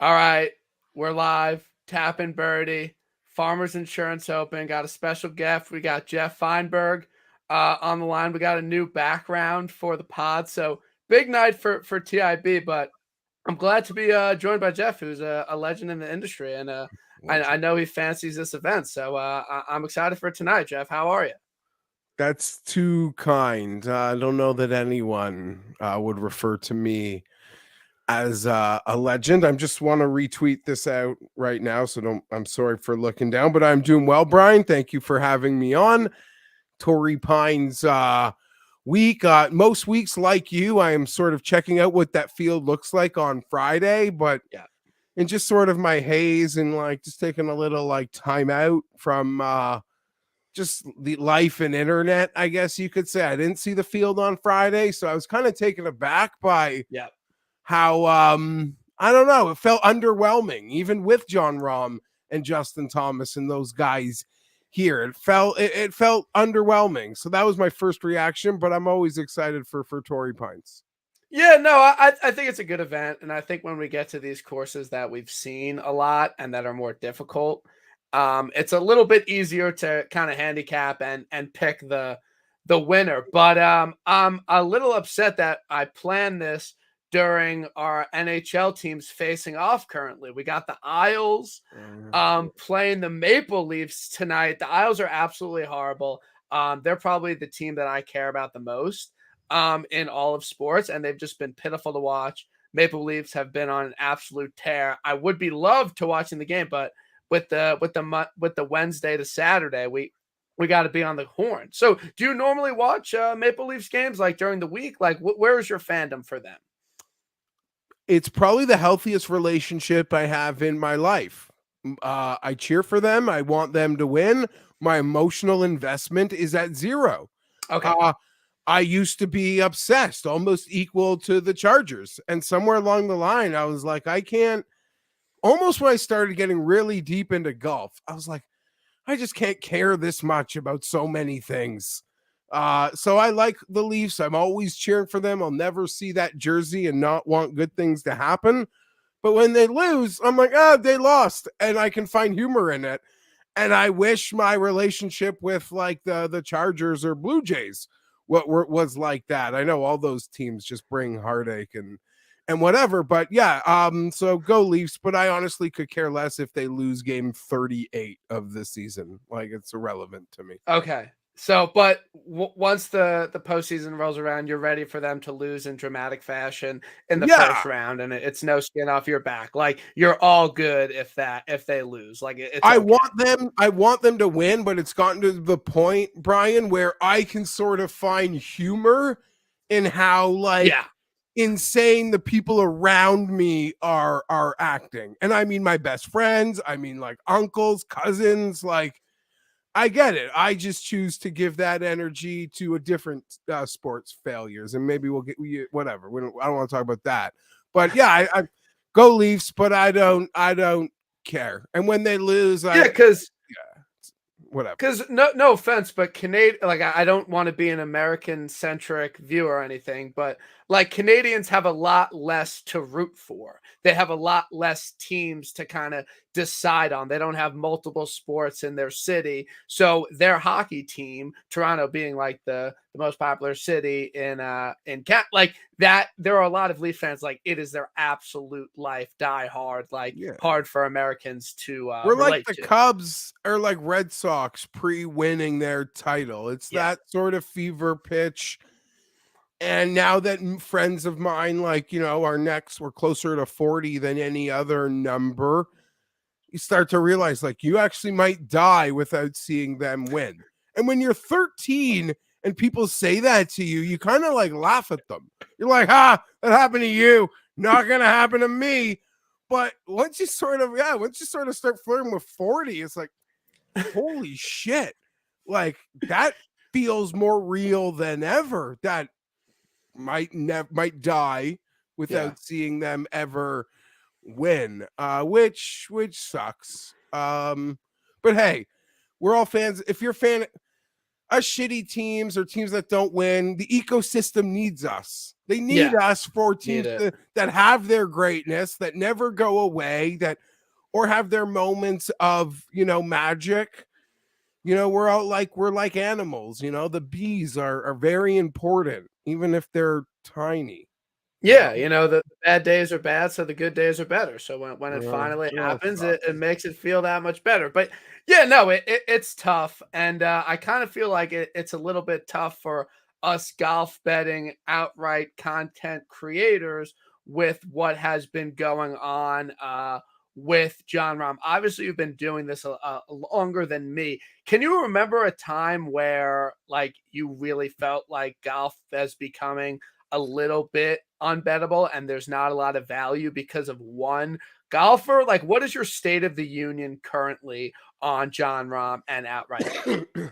All right, we're live. Tapping Birdie, Farmers Insurance Open. Got a special guest. We got Jeff Feinberg on the line. We got a new background for the pod, so big night for TIB. But I'm glad to be joined by Jeff, who's a legend in the industry, and I know he fancies this event. So I'm excited for tonight, Jeff. How are you? That's too kind. I don't know that anyone would refer to me as a legend. I just want to retweet this out right now, so don't. I'm sorry for looking down, but I'm doing well, Brian. Thank you for having me on. Torrey Pines week. Most weeks, like you, I am sort of checking out what that field looks like on Friday, but Yeah. in just sort of my haze and like just taking a little like time out from just the life and internet, I guess you could say. I didn't see the field on Friday, so I was kind of taken aback by Yeah. how I don't know, it felt underwhelming, even with John Rahm and Justin Thomas and those guys here. It felt underwhelming. So that was my first reaction, but I'm always excited for Torrey Pines. Yeah, no, I think it's a good event, and I think when we get to these courses that we've seen a lot and that are more difficult, it's a little bit easier to kind of handicap and pick the winner. But I'm a little upset that I planned this during our NHL teams facing off currently. We got the Isles playing the Maple Leafs tonight. The Isles are absolutely horrible. They're probably the team that I care about the most in all of sports, and they've just been pitiful to watch. Maple Leafs have been on an absolute tear. I would be loved to watching the game, but with the Wednesday to Saturday, we got to be on the horn. So, do you normally watch Maple Leafs games like during the week? Like, where is your fandom for them? It's probably the healthiest relationship I have in my life. I cheer for them. I want them to win. My emotional investment is at zero. Okay. Uh, I used to be obsessed, almost equal to the Chargers. And somewhere along the line, I was like, I can't. Almost when I started getting really deep into golf, I was like, I just can't care this much about so many things. So I like the Leafs. I'm always cheering for them. I'll never see that jersey and not want good things to happen. But when they lose, I'm like, they lost, and I can find humor in it. And I wish my relationship with like the Chargers or Blue Jays was like that. I know all those teams just bring heartache and whatever, but yeah, so go Leafs, but I honestly could care less if they lose game 38 of the season. Like, it's irrelevant to me. Okay. So, but once the postseason rolls around, you're ready for them to lose in dramatic fashion in the first Yeah, round, and it's no skin off your back. Like, you're all good if they lose. Like, it's I okay. want them to win, but it's gotten to the point, Brian, where I can sort of find humor in how like Yeah. insane the people around me are acting. And I mean my best friends, I mean like uncles, cousins, like I get it. I just choose to give that energy to a different sports failures, and maybe we'll get whatever. I don't want to talk about that, but yeah, I go Leafs, but I don't care. And when they lose, Yeah, because yeah, whatever. no offense, but Canadian, like, I don't want to be an American centric viewer or anything, but like, Canadians have a lot less to root for. They have a lot less teams to kind of decide on. They don't have multiple sports in their city, so their hockey team, Toronto being like the most popular city in like that, there are a lot of Leaf fans, like, it is their absolute life, die hard, like, Yeah, hard for Americans to we're like relate the to. Cubs or like Red Sox pre-winning their title. It's Yeah. that sort of fever pitch. And now that friends of mine, like, our necks were closer to 40 than any other number, you start to realize like you actually might die without seeing them win. And when you're 13 and people say that to you, you kind of like laugh at them. You're like, that happened to you. Not going to happen to me. But once you sort of start flirting with 40, it's like, holy shit. Like, that feels more real than ever. That might die Yeah. without seeing them ever win, which sucks. But hey, we're all fans. If you're a fan of shitty teams or teams that don't win, the ecosystem needs us. They need Yeah, us for need teams it. that have their greatness, that never go away, that or have their moments of, magic. We're like animals, the bees are very important, even if they're tiny, you know. Yeah, the bad days are bad, so the good days are better. So when it finally Well, happens, sucks. it makes it feel that much better. But yeah, no, it's tough, and I kind of feel like it's a little bit tough for us golf betting outright content creators with what has been going on with John Rahm. Obviously, you've been doing this longer than me. Can you remember a time where like you really felt like golf is becoming a little bit unbettable and there's not a lot of value because of one golfer? Like, what is your state of the union currently on John Rahm and outright betting?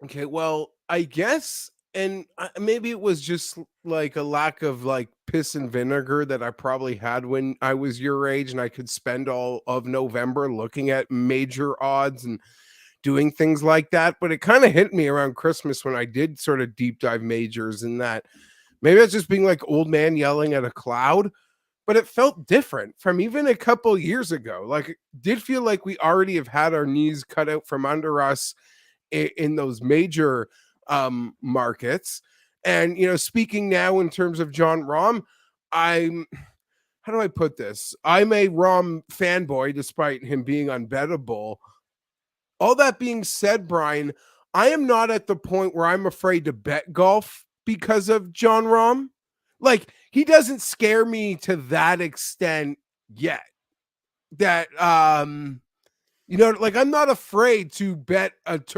Okay, well, I guess, and maybe it was just like a lack of like piss and vinegar that I probably had when I was your age, and I could spend all of November looking at major odds and doing things like that. But it kind of hit me around Christmas when I did sort of deep dive majors, and that maybe it's just being like old man yelling at a cloud. But it felt different from even a couple years ago. Like, it did feel like we already have had our knees cut out from under us in those major markets. And speaking now in terms of John Rahm, I'm how do I put this? I'm a Rahm fanboy, despite him being unbettable. All that being said, Brian, I am not at the point where I'm afraid to bet golf because of John Rahm. Like, he doesn't scare me to that extent yet. That like, I'm not afraid to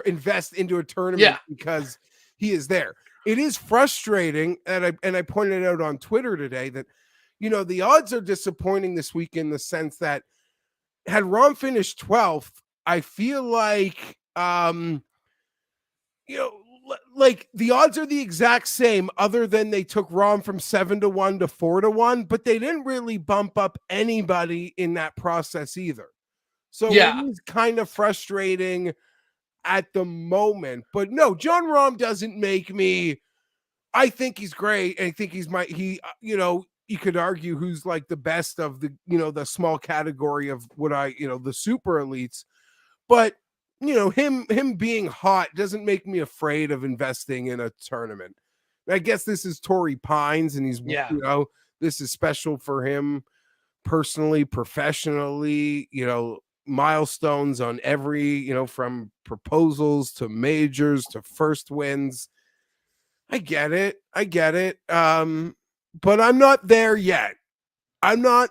invest into a tournament Yeah. because he is there. It is frustrating, and I pointed out on Twitter today that the odds are disappointing this week in the sense that had Rom finished 12th, I feel like you know like the odds are the exact same, other than they took Rom from 7-1 to 4-1, but they didn't really bump up anybody in that process either. So it Yeah. is kind of frustrating at the moment. But no, John Rahm doesn't make me. I think he's great. I think you could argue who's like the best of the small category of the super elites. But him being hot doesn't make me afraid of investing in a tournament. I guess this is Torrey Pines, and Yeah. this is special for him personally, professionally, milestones on every, from proposals to majors to first wins. I get it. I get it. But I'm not there yet. I'm not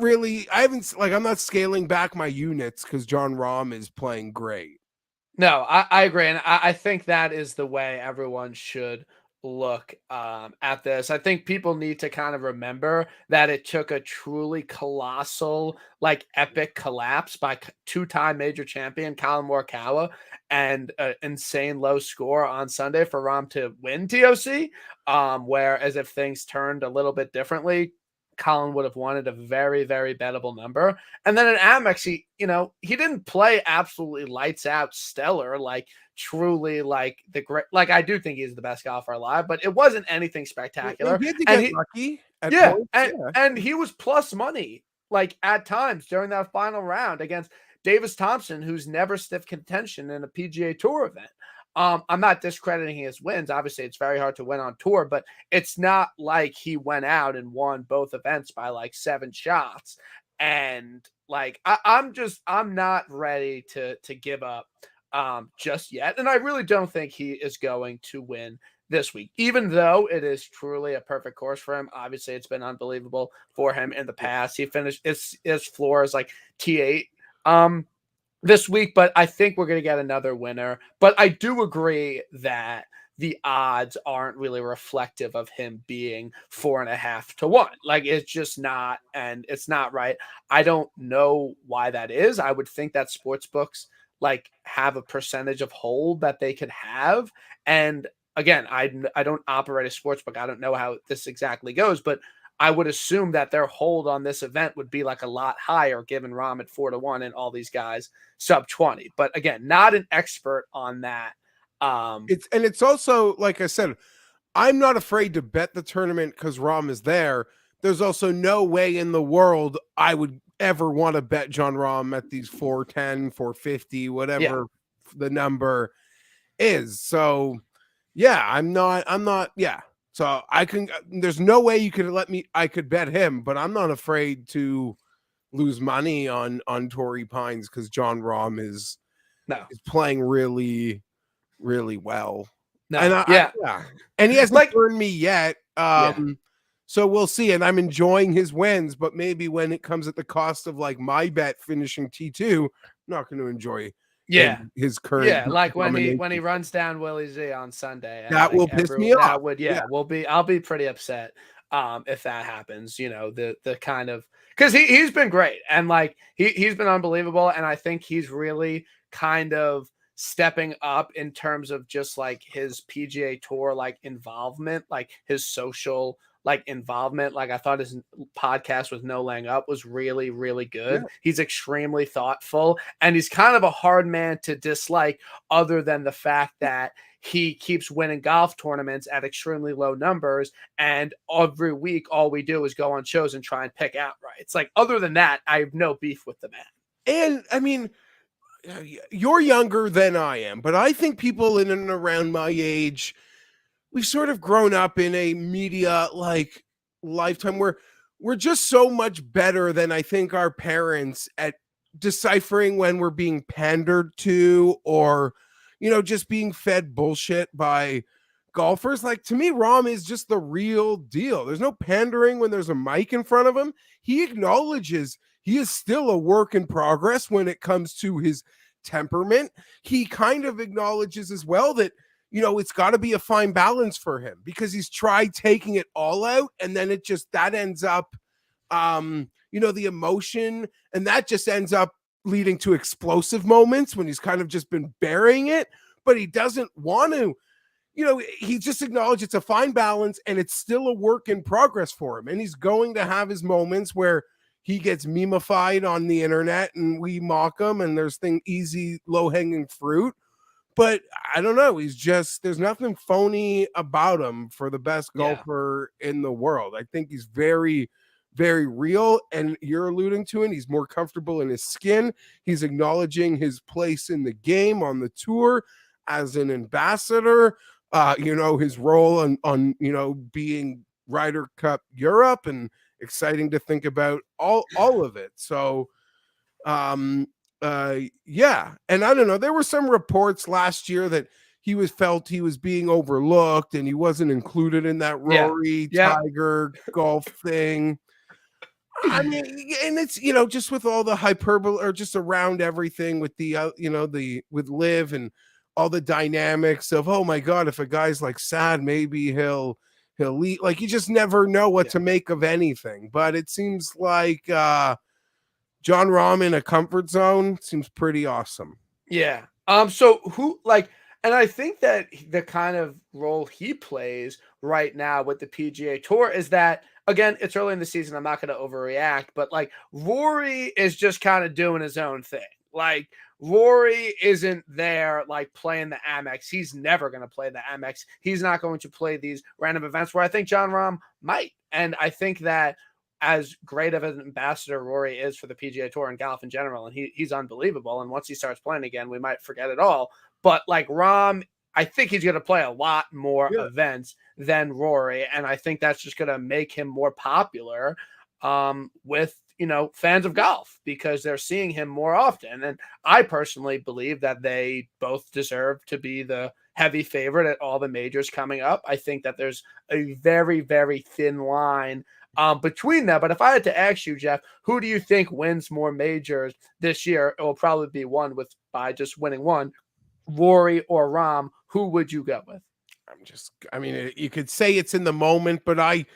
really, I haven't, like, I'm not scaling back my units because John Rahm is playing great. No, I agree, and I think that is the way everyone should look at this. I think people need to kind of remember that it took a truly colossal, like epic collapse by two-time major champion Colin Morikawa and an insane low score on Sunday for Rahm to win TOC. Whereas if things turned a little bit differently, Colin would have wanted a very, very bettable number. And then at Amex, he didn't play absolutely lights out stellar, like truly like the great. Like, I do think he's the best golfer alive, but it wasn't anything No, spectacular. he had to And get he, lucky at yeah, points. Yeah. and he was plus money like at times during that final round against Davis Thompson, who's never stiff contention in a PGA Tour event. I'm not discrediting his wins. Obviously, it's very hard to win on tour, but it's not like he went out and won both events by like 7 shots. And like I'm not ready to give up just yet. And I really don't think he is going to win this week, even though it is truly a perfect course for him. Obviously, it's been unbelievable for him in the past. He finished his floor is like T8 this week, but I think we're going to get another winner. But I do agree that the odds aren't really reflective of him being 4.5 to 1. Like, it's just not, and it's not right. I don't know why that is. I would think that sports books like have a percentage of hold that they could have. And again, I don't operate a sports book. I don't know how this exactly goes, but I would assume that their hold on this event would be like a lot higher given Rahm at 4-1 and all these guys sub 20. But again, not an expert on that. It's also, like I said, I'm not afraid to bet the tournament because Rahm is there. There's also no way in the world I would ever want to bet John Rahm at these 410, 450, Yeah. whatever the number is. So yeah, yeah. So there's no way you could I could bet him, but I'm not afraid to lose money on Torrey Pines because John Rahm No. is playing really, really well. And No. Yeah. yeah, and he hasn't Like, burned me yet. yeah. So we'll see. And I'm enjoying his wins, but maybe when it comes at the cost of like my bet finishing T2, I'm not going to enjoy Yeah. his current Yeah, like when he domination. runs down Willie Z on Sunday, and That like will piss me off. that would, Yeah, I'll be pretty upset if that happens. You know, the kind of, because he's been great, and like he's been unbelievable, and I think he's really kind of stepping up in terms of just like his PGA Tour like involvement, like his social like involvement. Like I thought his podcast with No Laying Up was really, really yeah. good. He's extremely thoughtful, and he's kind of a hard man to dislike, other than the fact that he keeps winning golf tournaments at extremely low numbers. And every week, all we do is go on shows and try and pick outrights. Like, other than that, I have no beef with the man. And I mean, you're younger than I am, but I think people in and around my age, we've sort of grown up in a media like lifetime where we're just so much better than I think our parents at deciphering when we're being pandered to or, just being fed bullshit by golfers. Like to me, Rahm is just the real deal. There's no pandering when there's a mic in front of him. He acknowledges he is still a work in progress when it comes to his temperament. He kind of acknowledges as well that it's got to be a fine balance for him because he's tried taking it all out and then that ends up, the emotion, and that just ends up leading to explosive moments when he's kind of just been burying it, but he doesn't want to, he just acknowledged it's a fine balance and it's still a work in progress for him. And he's going to have his moments where he gets memeified on the internet and we mock him and there's easy, low hanging fruit. But I don't know. There's nothing phony about him for the best golfer in the world. I think he's very, very real. And you're alluding to it. He's more comfortable in his skin. He's acknowledging his place in the game on the tour as an ambassador, his role on being Ryder Cup Europe, and exciting to think about all of it. So, yeah, and I don't know, there were some reports last year that he felt he was being overlooked and he wasn't included in that Rory Tiger golf thing. I mean, and it's just with all the hyperbole or just around everything with the with Liv and all the dynamics of, oh my god, if a guy's like sad, maybe he'll leave. Like you just never know what to make of anything. But it seems like John Rahm in a comfort zone seems pretty awesome. Yeah. So who and I think that the kind of role he plays right now with the PGA Tour is that, again, it's early in the season. I'm not going to overreact, but like Rory is just kind of doing his own thing. Like Rory isn't there like playing the Amex. He's never going to play the Amex. He's not going to play these random events where I think John Rahm might. And I think that as great of an ambassador Rory is for the PGA Tour and golf in general, and he's unbelievable. And once he starts playing again, we might forget it all. But like Rahm, I think he's going to play a lot more events than Rory, and I think that's just going to make him more popular with fans of golf because they're seeing him more often. And I personally believe that they both deserve to be the heavy favorite at all the majors coming up. I think that there's a very, very thin line between them. But if I had to ask you, Jeff, who do you think wins more majors this year? It will probably be one by just winning one, Rory or Rahm. Who would you go with? You could say it's in the moment, but I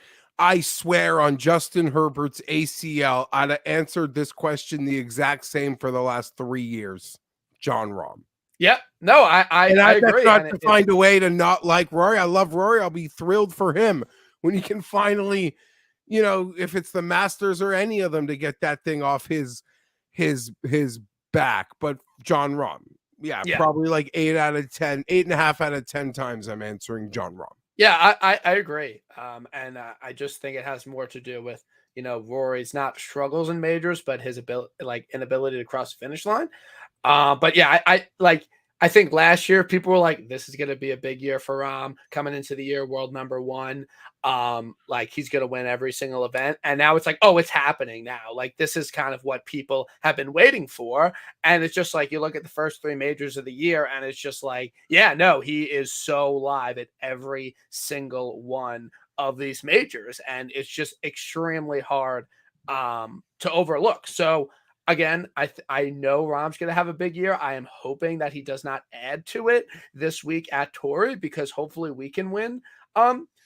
swear on Justin Herbert's ACL, I'd have answered this question the exact same for the last 3 years. John Rahm. Yeah, no, I agree. Not to find a way to not like Rory. I love Rory. I'll be thrilled for him when he can finally, if it's the Masters or any of them, to get that thing off his back. But John Rahm, yeah, probably like 8.5 out of 10 times I'm answering John Rahm. Yeah, I agree. And I just think it has more to do with, Rory's not struggles in majors, but his ability, like inability to cross the finish line. But yeah, I think last year people were like, this is gonna be a big year for Rom coming into the year, world number one. Like he's gonna win every single event. And now it's like, oh, it's happening now. Like this is kind of what people have been waiting for. And it's just like you look at the first three majors of the year, and it's just like, yeah, no, he is so live at every single one of these majors. And it's just extremely hard to overlook. So again, I know Rom's going to have a big year. I am hoping that he does not add to it this week at Torrey, because hopefully we can win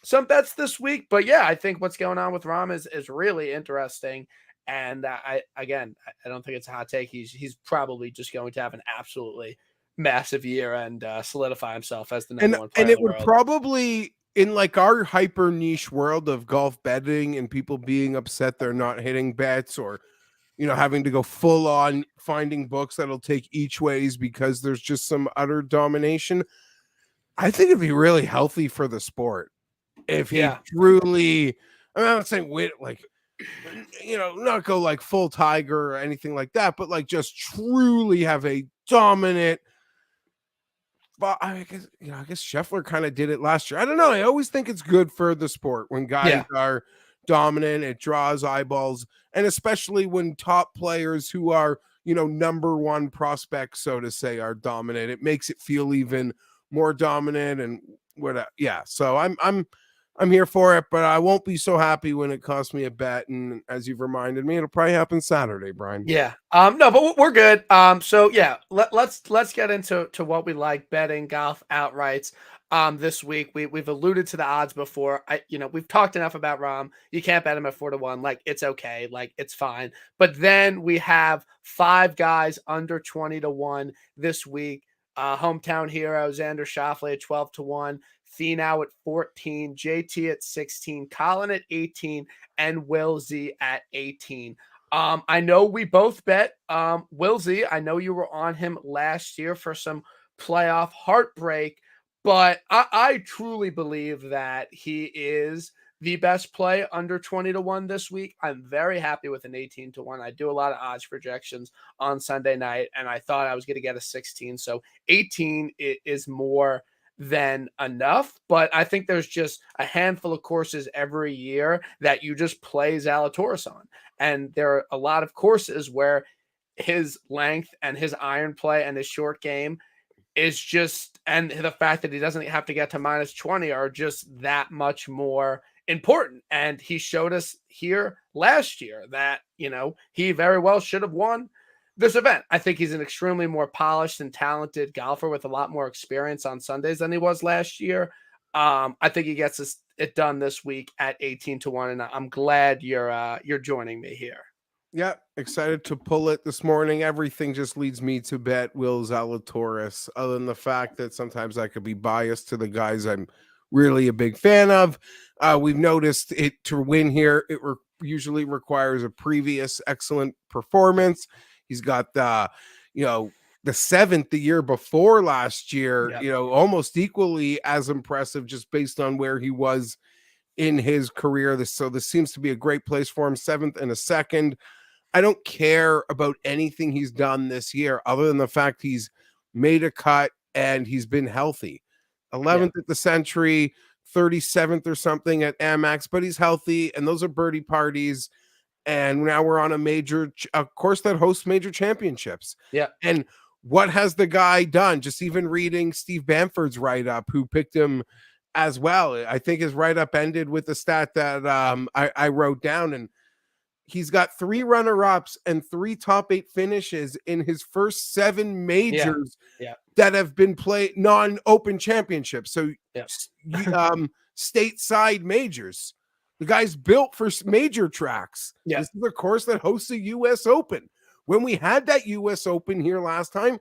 some bets this week. But yeah, I think what's going on with Rom is really interesting. And I don't think it's a hot take. He's probably just going to have an absolutely massive year and solidify himself as the number one player And in it the would world. probably, in like our hyper niche world of golf betting and people being upset they're not hitting bets, or having to go full on finding books that'll take each ways because there's just some utter domination. I think it'd be really healthy for the sport if he Yeah, truly, I'm not saying wit, like, not go like full tiger or anything like that, but like just truly have a dominant. But I guess, I guess Scheffler kind of did it last year. I don't know. I always think it's good for the sport when guys yeah, are dominant. It draws eyeballs, and especially when top players who are, number one prospects, so to say, are dominant. It makes it feel even more dominant and what. Yeah. So I'm here for it, but I won't be so happy when it costs me a bet. And as you've reminded me, it'll probably happen Saturday, Brian. yeah. No, but we're good. So yeah, let's get into what we like betting golf outrights. This week we've alluded to the odds before. We've talked enough about Rom. You can't bet him at 4-1. Like it's okay. Like it's fine. But then we have five guys under 20-1 this week. Hometown hero Xander Schauffele at 12-1. Finau at 14, JT at 16, Colin at 18, and Will Z at 18. I know we both bet Wilsey. I know you were on him last year for some playoff heartbreak, but I truly believe that he is the best play under 20-1 this week. I'm very happy with an 18-1. I do a lot of odds projections on Sunday night, and I thought I was going to get a 16. So 18 is more than enough. But I think there's just a handful of courses every year that you just play Zalatoris on. And there are a lot of courses where his length and his iron play and his short game is just, and the fact that he doesn't have to get to minus 20 are just that much more important. And he showed us here last year that, he very well should have won this event. I think he's an extremely more polished and talented golfer with a lot more experience on Sundays than he was last year. I think he gets it done this week at 18-1, and I'm glad you're joining me here. Yeah, excited to pull it this morning. Everything just leads me to bet Will Zalatoris, other than the fact that sometimes I could be biased to the guys I'm really a big fan of. We've noticed it to win here, it usually requires a previous excellent performance. He's got the seventh the year before last year, Yep. almost equally as impressive just based on where he was in his career. This seems to be a great place for him. Seventh and a second. I don't care about anything he's done this year other than the fact he's made a cut and he's been healthy. Yeah. 11th at the Century, 37th or something at Amex, but he's healthy, and those are birdie parties. And now we're on a course that hosts major championships. Yeah. And what has the guy done? Just even reading Steve Bamford's write-up, who picked him as well. I think his write-up ended with the stat that I wrote down, and he's got 3 runner-ups and 3 top 8 finishes in his first 7 Yeah. majors Yeah. that have been played non-open championships. So Yeah. stateside majors. The guy's built for major tracks. Yeah. This is a course that hosts a US Open. When we had that US Open here last time,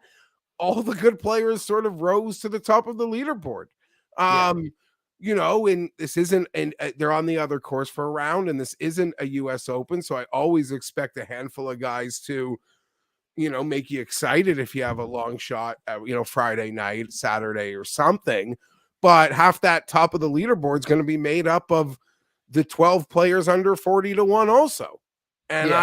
all the good players sort of rose to the top of the leaderboard. Yeah. And this isn't, and they're on the other course for a round, and this isn't a US Open. So I always expect a handful of guys to, make you excited if you have a long shot, Friday night, Saturday or something. but half that top of the leaderboard is going to be made up of the 12 players under 40-1 also. And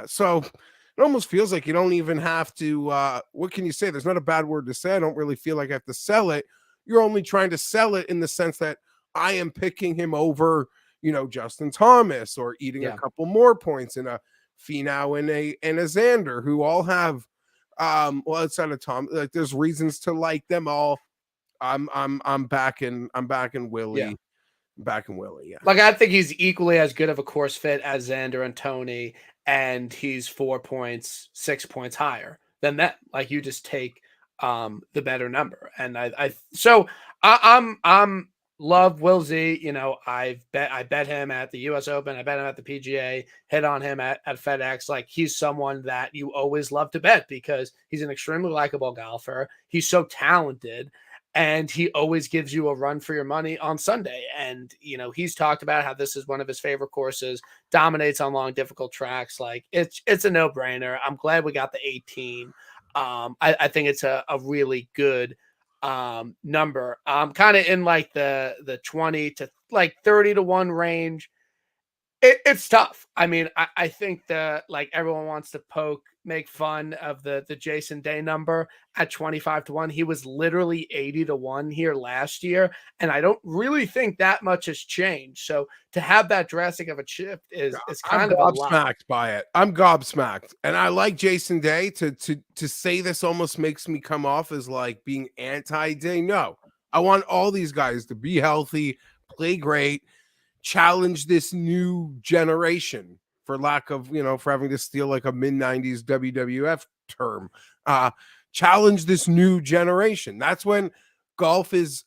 so it almost feels like you don't even have to, what can you say? There's not a bad word to say. I don't really feel like I have to sell it. You're only trying to sell it in the sense that I am picking him over, Justin Thomas, or eating a couple more points in a Finau and a Xander, who all have, outside of Tom, like there's reasons to like them all. I'm backing Willie. Yeah. Backing Willie, yeah. Like, I think he's equally as good of a course fit as Xander and Tony, and he's 4 points, 6 points higher than that. Like, you just take the better number. And I'm love Will Z. I bet him at the US Open, I bet him at the PGA, hit on him at FedEx. Like, he's someone that you always love to bet because he's an extremely likable golfer. He's so talented. And he always gives you a run for your money on Sunday. And, he's talked about how this is one of his favorite courses, dominates on long, difficult tracks. Like, it's a no-brainer. I'm glad we got the 18. I think it's a really good number. Kind of in like the 20 to like 30-1 range. It's tough. I mean, I think everyone wants to make fun of the Jason Day number at 25-1. He was literally 80-1 here last year, and I don't really think that much has changed. So to have that drastic of a shift is kind of a lot. I'm gobsmacked by it. I'm gobsmacked, and I like Jason Day. To say this almost makes me come off as like being anti-Day. No, I want all these guys to be healthy, play great, challenge this new generation, for lack of, for having to steal like a mid-90s WWF term, challenge this new generation. That's when golf is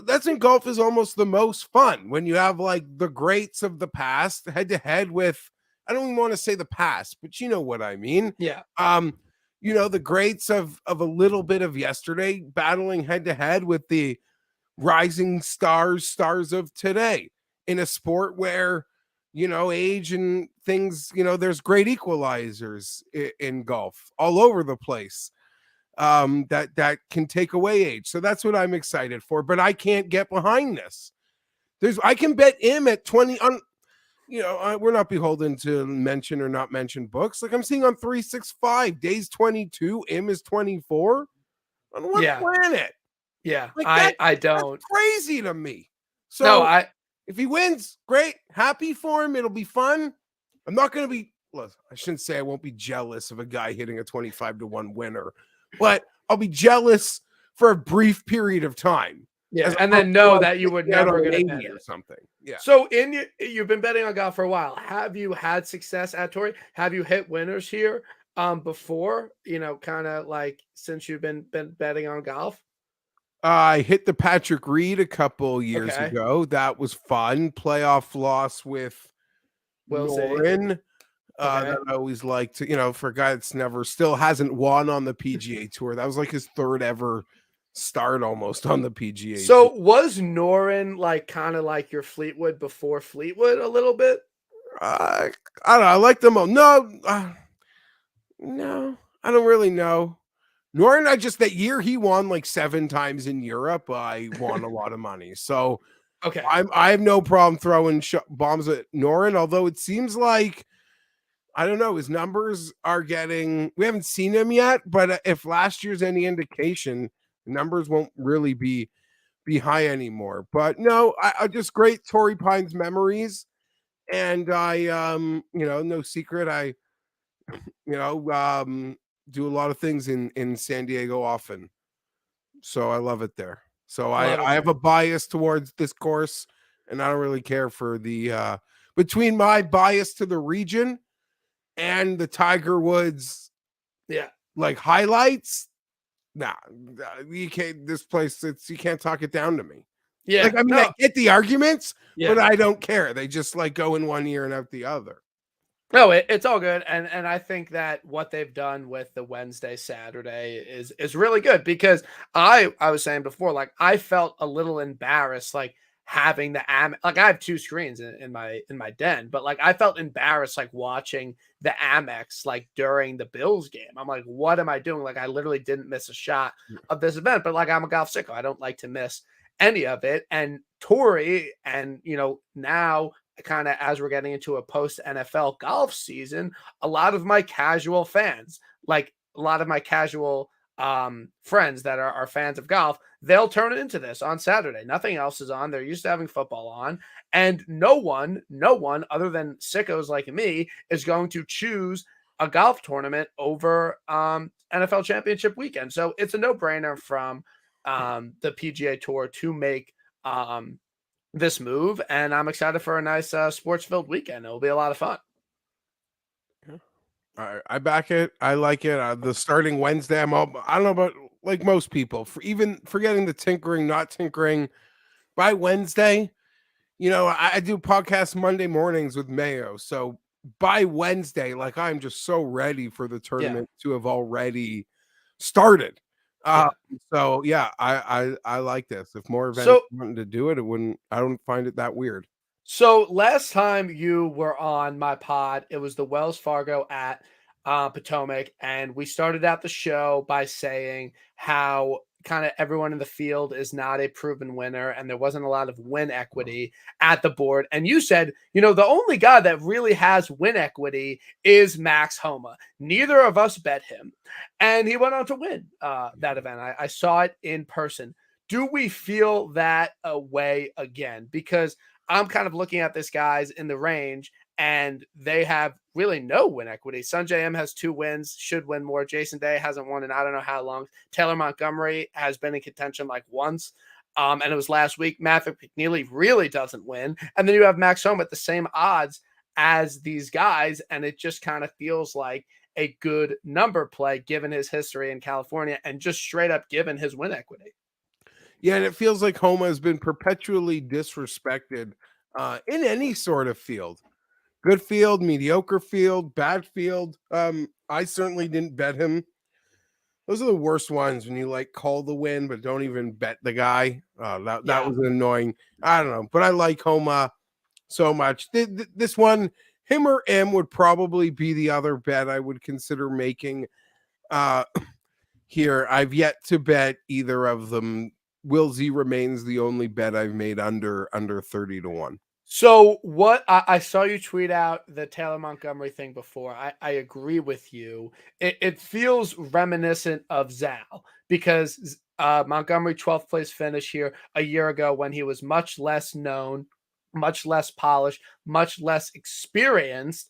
almost the most fun, when you have like the greats of the past head to head with, I don't even want to say the past, but you know what I mean? Yeah. The greats of a little bit of yesterday battling head to head with the rising stars of today, in a sport where, age and things, there's great equalizers in golf all over the place, that can take away age. So that's what I'm excited for, but I can't get behind this. I can bet him at 20 on, we're not beholden to mention or not mention books. Like, I'm seeing on 365 days 22, Im is 24. On what planet? Yeah, like I don't. That's crazy to me. So no, if he wins, great. Happy for him. It'll be fun. I'm not going to be, I shouldn't say I won't be jealous of a guy hitting a 25-1 winner, but I'll be jealous for a brief period of time. Yeah, and then know that you would never get a or something. Yeah. So you've been betting on golf for a while. Have you had success at Torrey? Have you hit winners here before? Kind of like since you've been betting on golf? I hit the Patrick Reed a couple years ago. That was fun. Playoff loss with Noren. That I always like to, for a guy that's still hasn't won on the PGA Tour. That was like his third ever start almost on the PGA. So was Noren like kind of like your Fleetwood before Fleetwood a little bit? I don't know. I like them all. No, I don't really know. Noren, that year he won like 7 times in Europe. I won a lot of money. So I have no problem throwing bombs at Noren, although it seems like, I don't know, his numbers are getting, we haven't seen him yet, but if last year's any indication, the numbers won't really be high anymore. But no, I just great Torrey Pines memories. And I, no secret, I, do a lot of things in San Diego often. So I love it there. So I have a bias towards this course, and I don't really care for the, between my bias to the region and the Tiger Woods, like highlights. Nah, you can't. This place, you can't talk it down to me. Yeah, like, I mean, I get the arguments, but I don't care. They just like go in one ear and out the other. No, it's all good, and I think that what they've done with the Wednesday, Saturday is really good, because I was saying before, like, I felt a little embarrassed, like, having the like, I have 2 screens in my den, but like, I felt embarrassed like watching the Amex like during the Bills game. I'm like, what am I doing? Like, I literally didn't miss a shot of this event, but like, I'm a golf sicko. I don't like to miss any of it. And Tori, and now kind of as we're getting into a post NFL golf season, a lot of my casual fans, like a lot of my casual friends that are fans of golf, they'll turn it into this on Saturday. Nothing else is on. They're used to having football on, and no one other than sickos like me is going to choose a golf tournament over NFL championship weekend. So it's a no-brainer from the PGA Tour to make this move, and I'm excited for a nice sports-filled weekend. It'll be a lot of fun. I back it. I like it. The starting Wednesday, I don't know about like most people, for even forgetting the tinkering, not tinkering. By Wednesday, I do podcasts Monday mornings with Mayo. So by Wednesday, like I'm just so ready for the tournament to have already started. So yeah, I like this. If more events wanted to do it, I don't find it that weird. So last time you were on my pod, it was the Wells Fargo at Potomac, and we started out the show by saying how kind of everyone in the field is not a proven winner, and there wasn't a lot of win equity at the board. And you said, the only guy that really has win equity is Max Homa. Neither of us bet him, and he went on to win that event. I saw it in person. Do we feel that way again? Because I'm kind of looking at this guys in the range, and they have really no win equity. Sanjay M has 2 wins, should win more. Jason Day hasn't won in I don't know how long. Taylor Montgomery has been in contention like once, and it was last week. Maverick McNeely really doesn't win. And then you have Max Homa at the same odds as these guys, and it just kind of feels like a good number play given his history in California and just straight up given his win equity. Yeah, and it feels like Homa has been perpetually disrespected in any sort of field. Good field, mediocre field, bad field. I certainly didn't bet him. Those are the worst ones when you like call the win but don't even bet the guy. That was annoying. I don't know, but I like Homa so much. This one, him or M would probably be the other bet I would consider making. Here, I've yet to bet either of them. Will Z remains the only bet I've made under 30-1. So what I saw you tweet out the Taylor Montgomery thing before. I agree with you. It feels reminiscent of Zal because Montgomery 12th place finish here a year ago when he was much less known, much less polished, much less experienced.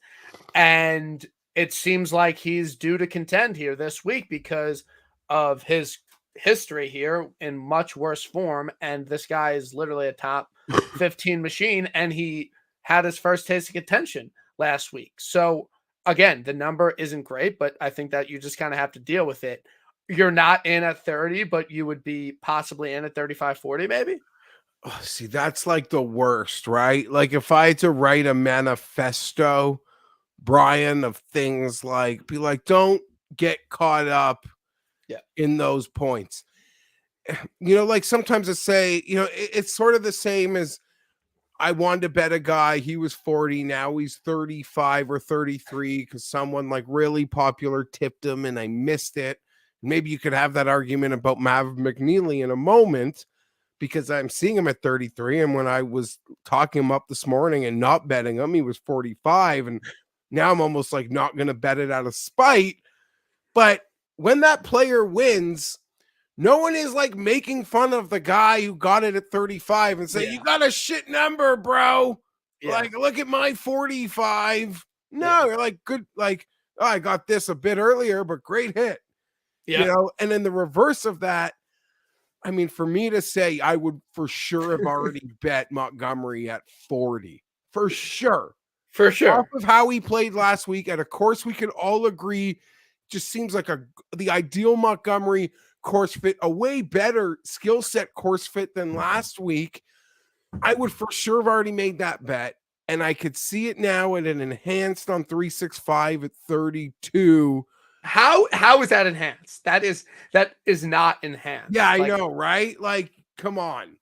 And it seems like he's due to contend here this week because of his history here in much worse form. And this guy is literally a top 15 machine, and he had his first taste of contention last week. So again, the number isn't great, but I think that you just kind of have to deal with it. You're not in at 30, but you would be possibly in at 35, 40 maybe. Oh, see, that's like the worst, right? Like if I had to write a manifesto, Brian, of things like be like, don't get caught up in those points. Like sometimes I say, it's sort of the same as I wanted to bet a guy, he was 40, now he's 35 or 33 because someone like really popular tipped him and I missed it. Maybe you could have that argument about Maverick McNeely in a moment because I'm seeing him at 33. And when I was talking him up this morning and not betting him, he was 45. And now I'm almost like not going to bet it out of spite. But when that player wins, no one is like making fun of the guy who got it at 35 and say, you got a shit number, bro. Like, look at my 45. No, you're like, good. Like, oh, I got this a bit earlier, but great hit. And then the reverse of that, I mean, for me to say I would for sure have already bet Montgomery at 40. For sure. For sure. Off of how he played last week, and of course we can all agree, just seems like the ideal Montgomery course fit, a way better skill set course fit than last week. I would for sure have already made that bet, and I could see it now at an enhanced on 365 at 32. How is that enhanced? That is not enhanced. Yeah, I know, right? Like, come on.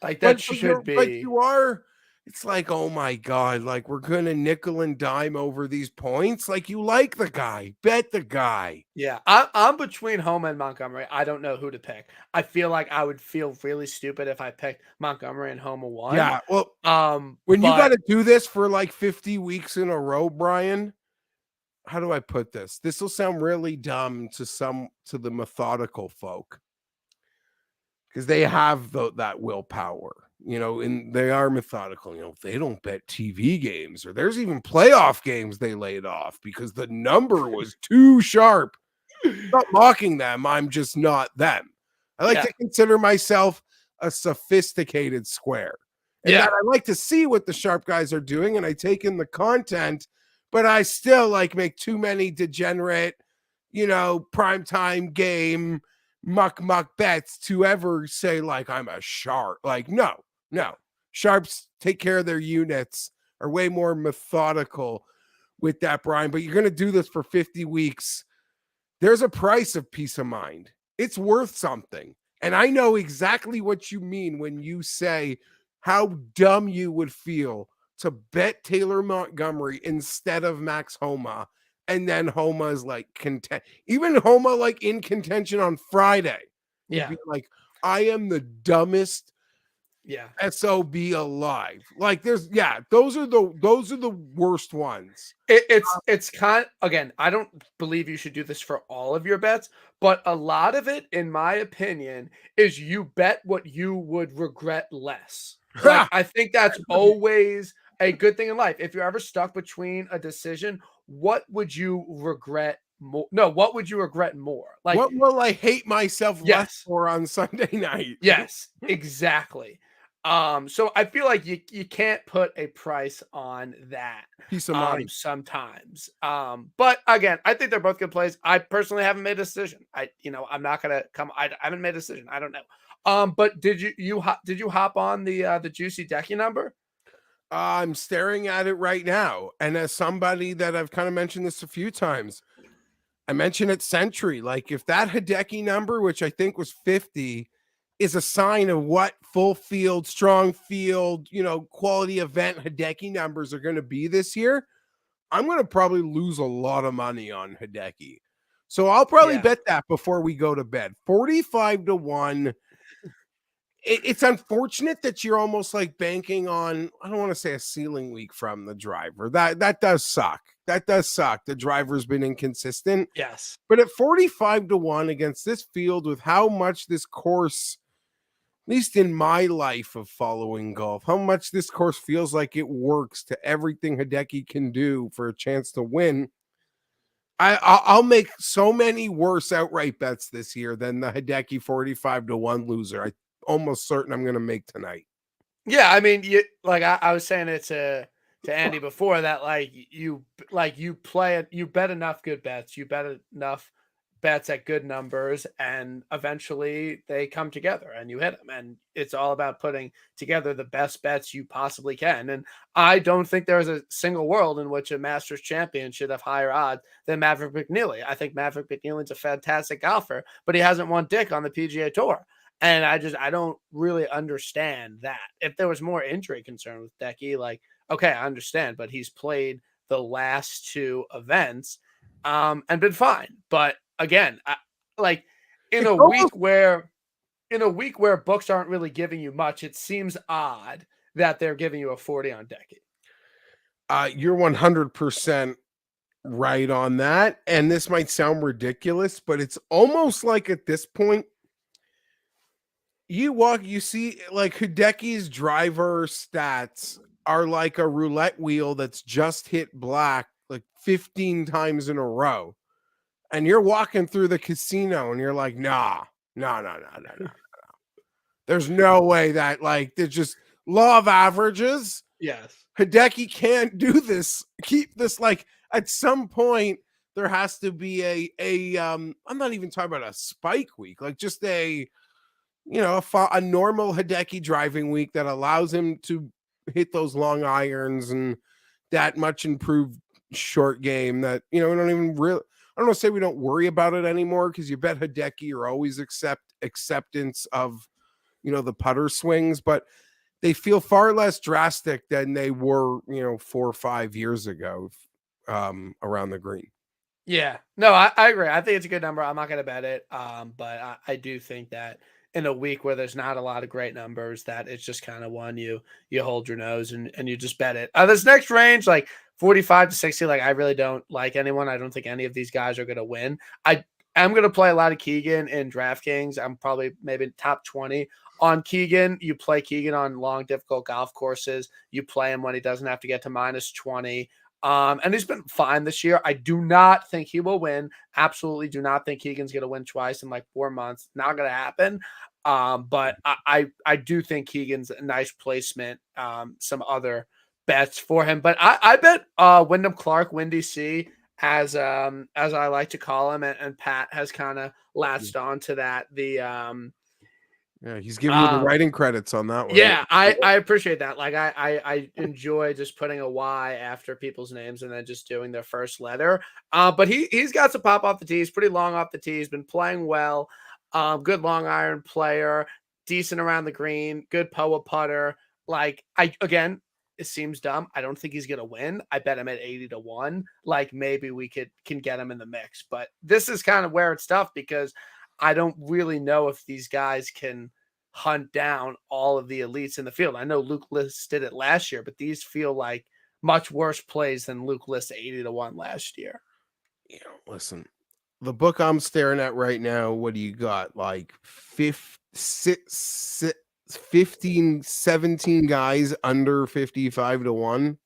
Like that should be. But you are. it's like, oh my God, like we're gonna nickel and dime over these points. Like you like the guy, bet the guy. Yeah, I'm between Homa and Montgomery. I don't know who to pick. I feel like I would feel really stupid if I picked Montgomery and Homa won. Yeah, well, when you But gotta do this for like 50 weeks in a row, Brian, how do I put this? This will sound really dumb to the methodical folk because they have that willpower, and they are methodical. They don't bet TV games, or there's even playoff games they laid off because the number was too sharp. Not mocking them, I'm just not them. I like yeah, to consider myself a sophisticated square, and that yeah, I like to see what the sharp guys are doing, and I take in the content, but I still like make too many degenerate, primetime game muck bets to ever say like I'm a sharp. Like, no. Sharps take care of their units, are way more methodical with that, Brian. But you're gonna do this for 50 weeks. There's a price of peace of mind. It's worth something. And I know exactly what you mean when you say how dumb you would feel to bet Taylor Montgomery instead of Max Homa. And then Homa is like content. Even Homa like in contention on Friday. You'd yeah, be like, I am the dumbest yeah. SOB alive. Like those are the worst ones. It's kind again, I don't believe you should do this for all of your bets, but a lot of it, in my opinion, is you bet what you would regret less. Like, I think that's always a good thing in life. If you're ever stuck between a decision, what would you regret more? No, what would you regret more? Like, What will I hate myself less yes. for on Sunday night? Yes, exactly. So I feel like you can't put a price on that Peace of mind. sometimes. But again, I think they're both good plays. I personally haven't made a decision. I'm not gonna come. I haven't made a decision. I don't know. But did you hop on the juicy decky number? I'm staring at it right now. And as somebody that I've kind of mentioned this a few times, I mentioned it Century. Like if that Hideki number, which I think was 50, is a sign of what full field, strong field, quality event Hideki numbers are going to be this year, I'm going to probably lose a lot of money on Hideki. So I'll probably Yeah. bet that before we go to bed. 45-1. It's unfortunate that you're almost like banking on, I don't want to say a ceiling week from the driver. That does suck. That does suck. The driver's been inconsistent. Yes. But at 45-1 against this field with how much this course, at least in my life of following golf, how much this course feels like it works to everything Hideki can do for a chance to win. I'll make so many worse outright bets this year than the Hideki 45-1 loser. I'm almost certain I'm going to make tonight. Yeah, I mean, I was saying it to Andy before that, you play it, you bet enough good bets, you bet enough bets at good numbers, and eventually they come together and you hit them. And it's all about putting together the best bets you possibly can. And I don't think there's a single world in which a Masters champion should have higher odds than Maverick McNeely. I think Maverick McNeely's a fantastic golfer, but he hasn't won dick on the PGA Tour. And I don't really understand that. If there was more injury concern with Decky, like, okay, I understand, but he's played the last two events and been fine. But again, like in It's a week almost where books aren't really giving you much, it seems odd that they're giving you a 40 on Decky. you're 100% right on that. And this might sound ridiculous, but it's almost like at this point, you see like Hideki's driver stats are like a roulette wheel that's just hit black like 15 times in a row. And you're walking through the casino and you're like, nah, no. There's no way that like there's just law of averages. Yes. Hideki can't do this. Keep this like at some point there has to be I'm not even talking about a spike week, like just a a normal Hideki driving week that allows him to hit those long irons and that much improved short game that, we don't even really, I don't want to say we don't worry about it anymore because you bet Hideki, you're always acceptance of, the putter swings. But they feel far less drastic than they were, 4 or 5 years ago, around the green. Yeah. No, I agree. I think it's a good number. I'm not gonna bet it. But I do think that in a week where there's not a lot of great numbers, that it's just kind of one you hold your nose and you just bet it. This next range, like 45 to 60, like I really don't like anyone. I don't think any of these guys are gonna win. I am gonna play a lot of Keegan in DraftKings. I'm probably maybe top 20 on Keegan. You play Keegan on long, difficult golf courses. You play him when he doesn't have to get to minus 20. And he's been fine this year. I do not think he will win. Absolutely do not think Keegan's going to win twice in like 4 months. Not going to happen. But I do think Keegan's a nice placement. Some other bets for him, but I bet Wyndham Clark, Windy C, as I like to call him, and Pat has kind of latched on to that. Yeah, he's giving you the writing credits on that one. Yeah, I appreciate that. Like I enjoy just putting a Y after people's names and then just doing their first letter. But he's got some pop off the tee. He's pretty long off the tee. He's been playing well. Good long iron player, decent around the green, good POA putter. Like again, it seems dumb. I don't think he's gonna win. I bet him at 80 to 1. Like maybe we can get him in the mix. But this is kind of where it's tough because I don't really know if these guys can hunt down all of the elites in the field. I know Luke List did it last year, but these feel like much worse plays than Luke List 80 to 1 last year. Listen, the book I'm staring at right now, what do you got? Like 15, 17 guys under 55 to 1.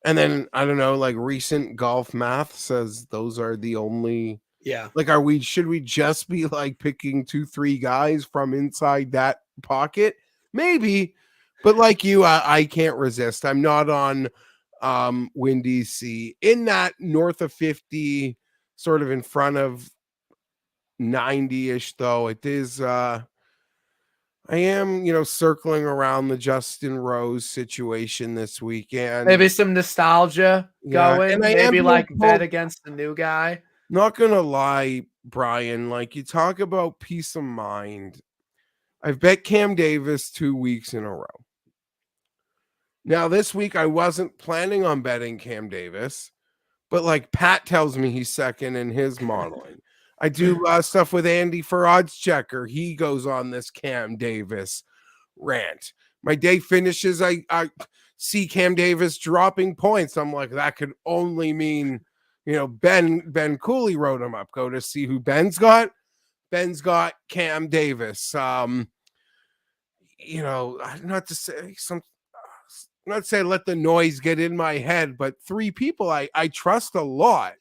And then I don't know, like recent golf math says those are the only. Yeah. Like, should we just be like picking 2-3 guys from inside that pocket? Maybe, but like you, I can't resist. I'm not on Windy C in that north of 50, sort of in front of 90-ish, though. It is I am, circling around the Justin Rose situation this weekend. Maybe some nostalgia going. And maybe like bet against the new guy. Not gonna lie, Brian, like you talk about peace of mind. I've bet Cam Davis 2 weeks in a row. Now, this week I wasn't planning on betting Cam Davis, but like Pat tells me he's second in his modeling. I do stuff with Andy for Odds Checker. He goes on this Cam Davis rant. My day finishes, I see Cam Davis dropping points. I'm like, that could only mean Ben Cooley wrote him up. Go to see who Ben's got. Ben's got Cam Davis. Not to say let the noise get in my head, but 3 people I trust a lot.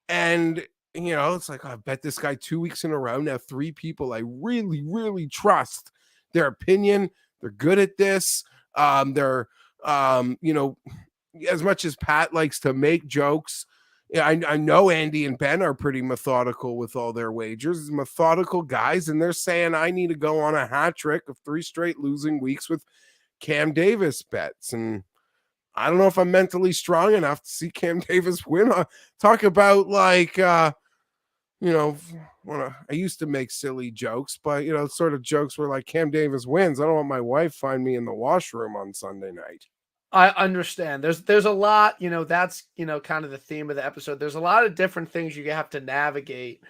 And it's like, I bet this guy 2 weeks in a row. Now 3 people I really, really trust their opinion. They're good at this. They're as much as Pat likes to make jokes, yeah, I know Andy and Ben are pretty methodical with all their wagers. Methodical guys, and they're saying I need to go on a hat trick of 3 straight losing weeks with Cam Davis bets. And I don't know if I'm mentally strong enough to see Cam Davis win. Talk about like, I used to make silly jokes, but sort of jokes where like Cam Davis wins. I don't want my wife find me in the washroom on Sunday night. I understand. There's a lot, that's, kind of the theme of the episode. There's a lot of different things you have to navigate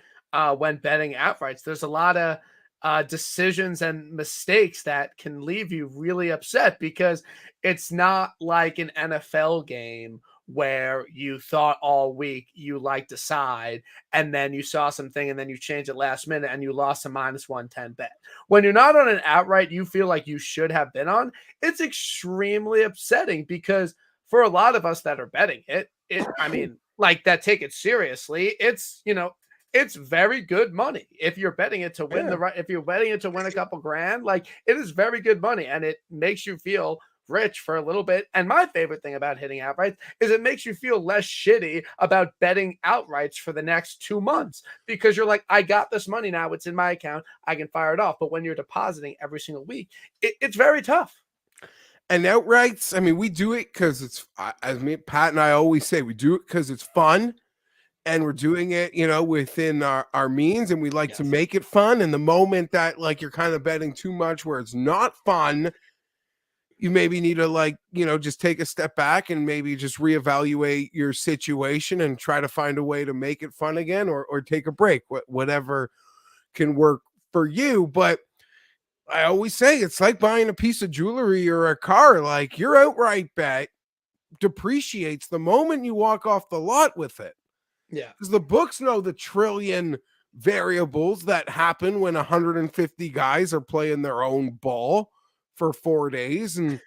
when betting outrights. There's a lot of decisions and mistakes that can leave you really upset because it's not like an NFL game where you thought all week you liked a side and then you saw something and then you changed it last minute and you lost a minus 110 bet. When you're not on an outright you feel like you should have been on, it's extremely upsetting because for a lot of us that are betting I mean, like that take it seriously, it's very good money if you're betting it to win if you're betting it to win a couple grand, like it is very good money and it makes you feel rich for a little bit. And my favorite thing about hitting outrights is it makes you feel less shitty about betting outrights for the next 2 months because you're like, I got this money now, it's in my account, I can fire it off. But when you're depositing every single week, it's very tough. And outrights, I mean, we do it because it's, as Pat and I always say, we do it because it's fun. And we're doing it, within our means, and we like to make it fun. And the moment that like you're kind of betting too much where it's not fun, you maybe need to like, just take a step back and maybe just reevaluate your situation and try to find a way to make it fun again, or take a break, whatever can work for you. But I always say it's like buying a piece of jewelry or a car. Like, your outright bet depreciates the moment you walk off the lot with it. Yeah. Because the books know the trillion variables that happen when 150 guys are playing their own ball for 4 days. And,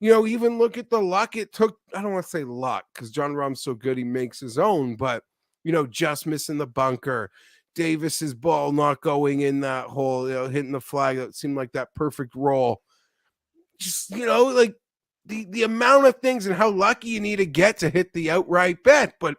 even look at the luck it took. I don't want to say luck because John Rahm's so good he makes his own, but, just missing the bunker, Davis's ball not going in that hole, hitting the flag. That seemed like that perfect roll. Just, like the amount of things and how lucky you need to get to hit the outright bet. But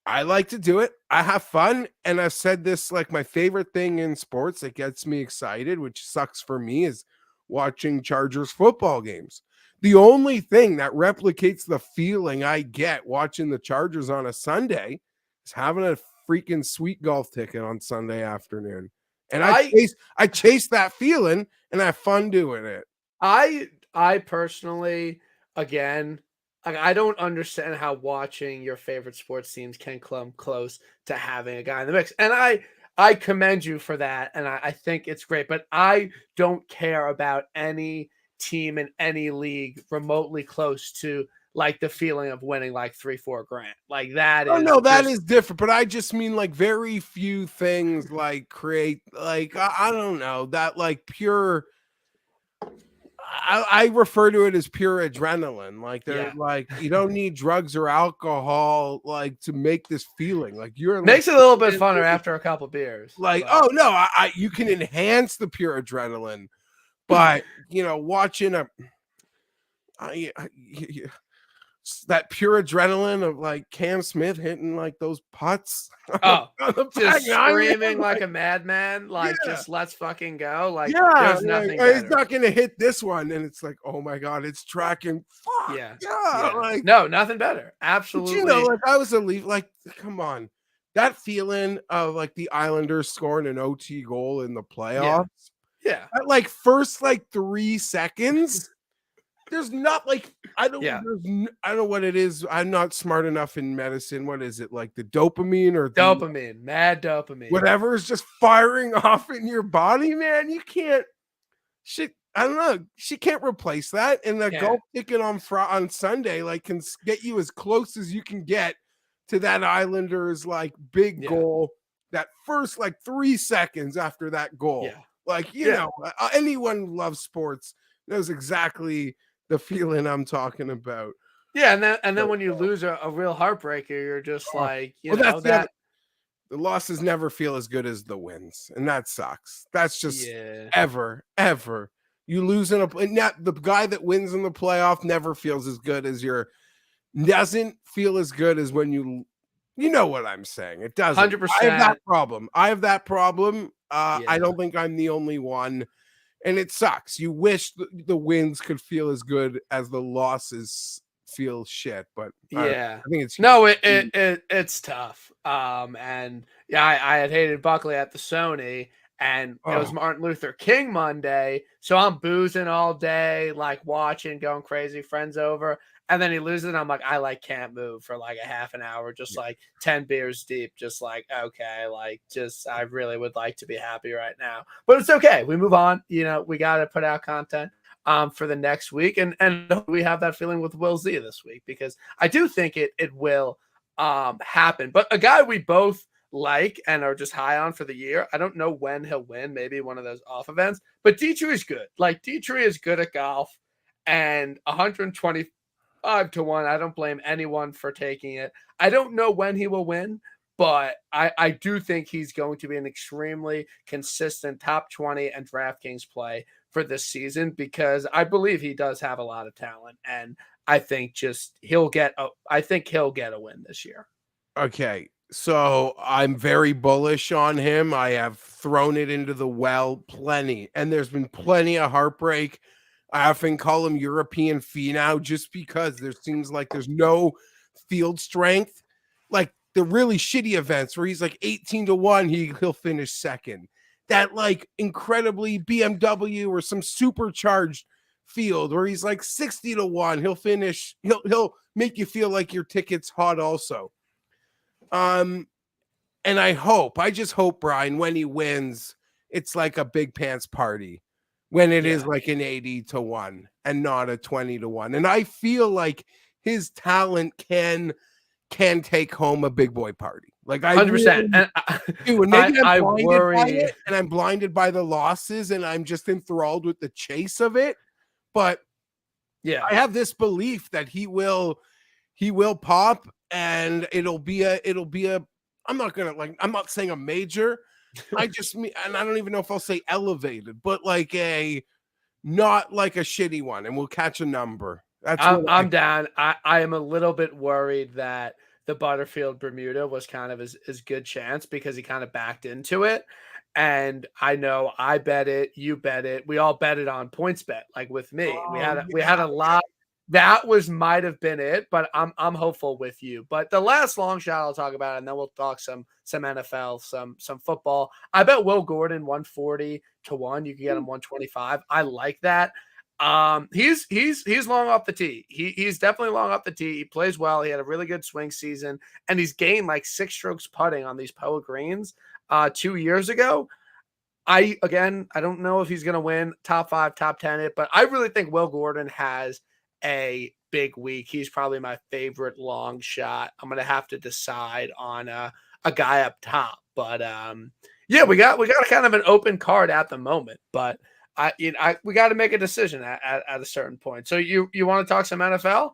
I like to do it. I have fun. And I've said this, like, my favorite thing in sports that gets me excited, which sucks for me, is watching Chargers football games. The only thing that replicates the feeling I get watching the Chargers on a Sunday is having a freaking sweet golf ticket on Sunday afternoon. And I chase that feeling and I have fun doing it. I personally, again, I don't understand how watching your favorite sports teams can come close to having a guy in the mix. And I commend you for that. And I think it's great, but I don't care about any team in any league remotely close to like the feeling of winning like 3-4 grand. Like that is. Oh no, that is different. But I just mean like very few things like create like, I don't know, that like pure. I refer to it as pure adrenaline. Like they're like, you don't need drugs or alcohol like to make this feeling. Like you're makes it a little bit funner after a couple beers. Like, but. Oh no, you can enhance the pure adrenaline, but watching that pure adrenaline of like Cam Smith hitting like those putts. Just screaming like a madman. Like, just let's fucking go. Like, there's nothing better. He's not going to hit this one. And it's like, oh my God, it's tracking. Fuck. Yeah. Like, no, nothing better. Absolutely. Like I was like, come on. That feeling of like the Islanders scoring an OT goal in the playoffs. Yeah. At like first, like 3 seconds. There's not like, I don't know what it is. I'm not smart enough in medicine. What is it? Like the dopamine or mad dopamine. Whatever is just firing off in your body, man. You can't I don't know. She can't replace that. And the golf ticket on Sunday, like, can get you as close as you can get to that Islanders like big goal. That first like 3 seconds after that goal. Yeah. Like, anyone who loves sports knows exactly the feeling I'm talking about. Yeah, and then when you lose a real heartbreaker, you're just like, the losses never feel as good as the wins, and that sucks. That's just ever. You lose the guy that wins in the playoff never feels as good as doesn't feel as good as when you know what I'm saying. It doesn't. 100%. I have that problem. I don't think I'm the only one. And it sucks. You wish the wins could feel as good as the losses feel shit, but I think it's it's tough. And I had hated Buckley at the Sony, and it was Martin Luther King Monday, so I'm boozing all day, like watching, going crazy, friends over. And then he loses, and I'm like, I can't move for like a half an hour, just like 10 beers deep, just like, okay, like I really would like to be happy right now. But it's okay. We move on. We got to put out content for the next week. And we have that feeling with Will Z this week, because I do think it will happen. But a guy we both like and are just high on for the year, I don't know when he'll win, maybe one of those off events, but Dietrich is good. Like, Dietrich is good at golf, and 125 to 1. I don't blame anyone for taking it. I don't know when he will win, but I do think he's going to be an extremely consistent top 20 and DraftKings play for this season, because I believe he does have a lot of talent, and I think he'll get a win this year. Okay. So I'm very bullish on him. I have thrown it into the well plenty, and there's been plenty of heartbreak. I often call him European Finau just because there seems like there's no field strength. Like the really shitty events where he's like 18 to 1, he'll finish second. That like incredibly BMW or some supercharged field where he's like 60-1. He'll finish. He'll make you feel like your ticket's hot also. And I just hope, Brian, when he wins, it's like a big pants party when it is like an 80-1 and not a 20-1. And I feel like his talent can take home a big boy party. Like I 100%. Really do. And maybe I'm blinded worry by it, and I'm blinded by the losses, and I'm just enthralled with the chase of it. But yeah, I have this belief that he will pop, and it'll be a I'm not saying a major. I don't even know if I'll say elevated, but like not like a shitty one, and we'll catch a number. I'm down. I am a little bit worried that the Butterfield Bermuda was kind of his good chance because he kind of backed into it. And I know I bet it, you bet it, we all bet it on points bet. Like with me, we had a lot. That might have been it, but I'm hopeful with you. But the last long shot I'll talk about, and then we'll talk some NFL, some football. I bet Will Gordon 140-1. You can get him 125. I like that. He's long off the tee. He's definitely long off the tee. He plays well. He had a really good swing season, and he's gained like 6 strokes putting on these Poa greens 2 years ago. I don't know if he's going to win top 5, top 10 it, but I really think Will Gordon has a big week. He's probably my favorite long shot. I'm going to have to decide on a guy up top, but yeah, we got kind of an open card at the moment, but we got to make a decision at a certain point. So you want to talk some NFL?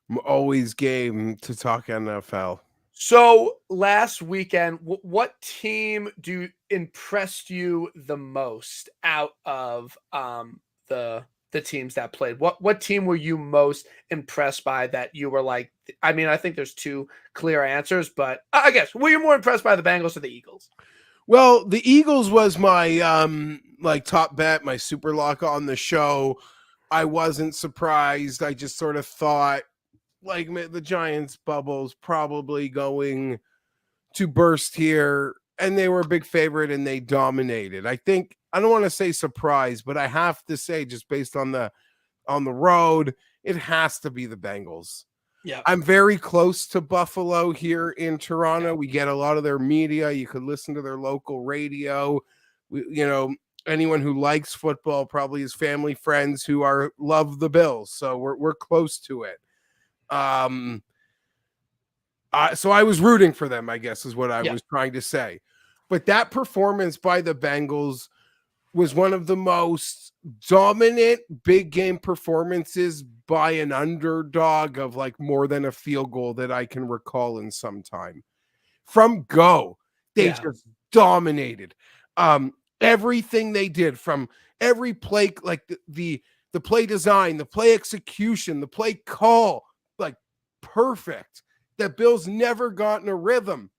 I'm always game to talk NFL. So last weekend, what team impressed you the most out of the teams that played? What team were you most impressed by that you were like? I mean, I think there's 2 clear answers, but I guess were you more impressed by the Bengals or the Eagles? Well, the Eagles was my like top bet, my super lock on the show. I wasn't surprised. I just sort of thought like the Giants bubble's probably going to burst here, and they were a big favorite and they dominated. I don't want to say surprise, but I have to say, just based on the road, it has to be the Bengals. Yeah, I'm very close to Buffalo here in Toronto. We get a lot of their media. You could listen to their local radio. Anyone who likes football probably has family friends who love the Bills. So we're close to it. So I was rooting for them, I guess, is what I was trying to say. But that performance by the Bengals was one of the most dominant big game performances by an underdog of like more than a field goal that I can recall in some time. From go, they just dominated. Everything they did, from every play, like the play design, the play execution, the play call, like perfect. That Bills never got in a rhythm.